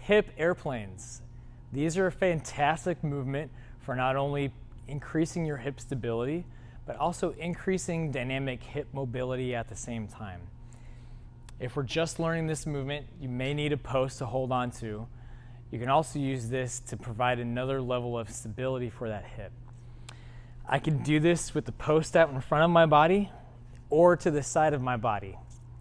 Hip airplanes. These are a fantastic movement for not only increasing your hip stability, but also increasing dynamic hip mobility at the same time. If we're just learning this movement, you may need a post to hold on to. You can also use this to provide another level of stability for that hip. I can do this with the post out in front of my body or to the side of my body.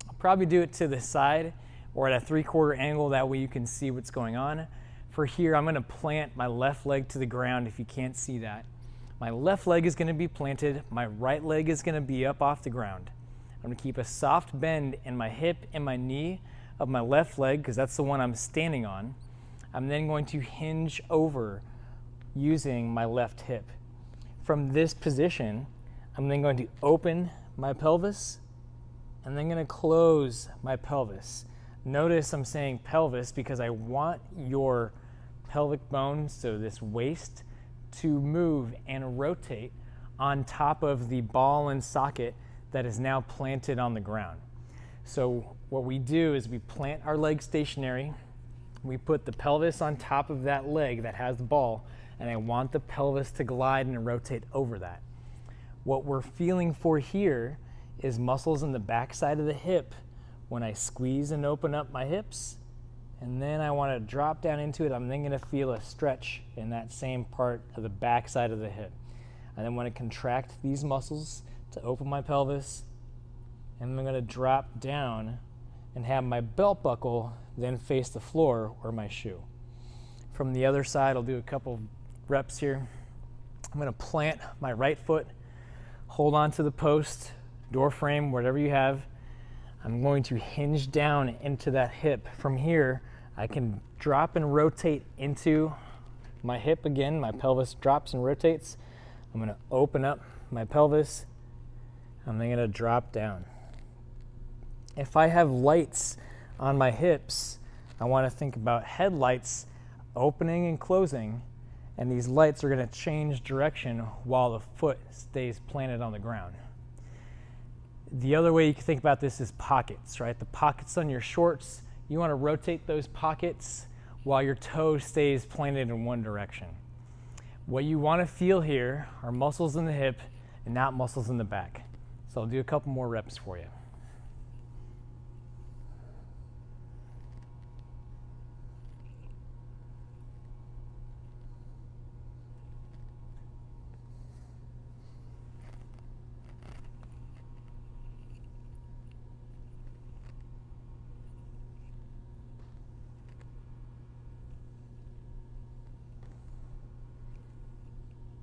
I'll probably do it to the side or at a 3/4 angle, that way you can see what's going on. For here, I'm gonna plant my left leg to the ground if you can't see that. My left leg is gonna be planted, my right leg is gonna be up off the ground. I'm gonna keep a soft bend in my hip and my knee of my left leg, because that's the one I'm standing on. I'm then going to hinge over using my left hip. From this position, I'm then going to open my pelvis and then gonna close my pelvis. Notice I'm saying pelvis because I want your pelvic bone, so this waist, to move and rotate on top of the ball and socket that is now planted on the ground. So what we do is we plant our leg stationary, we put the pelvis on top of that leg that has the ball, and I want the pelvis to glide and rotate over that. What we're feeling for here is muscles in the back side of the hip when I squeeze and open up my hips, and then I want to drop down into it. I'm then going to feel a stretch in that same part of the back side of the hip. I then want to contract these muscles to open my pelvis, and I'm going to drop down and have my belt buckle then face the floor or my shoe. From the other side, I'll do a couple reps here. I'm going to plant my right foot, hold on to the post, door frame, whatever you have. I'm going to hinge down into that hip. From here, I can drop and rotate into my hip again. My pelvis drops and rotates. I'm going to open up my pelvis. I'm then going to drop down. If I have lights on my hips, I want to think about headlights opening and closing, and these lights are going to change direction while the foot stays planted on the ground. The other way you can think about this is pockets, right? The pockets on your shorts, you want to rotate those pockets while your toe stays planted in one direction. What you want to feel here are muscles in the hip and not muscles in the back. So I'll do a couple more reps for you.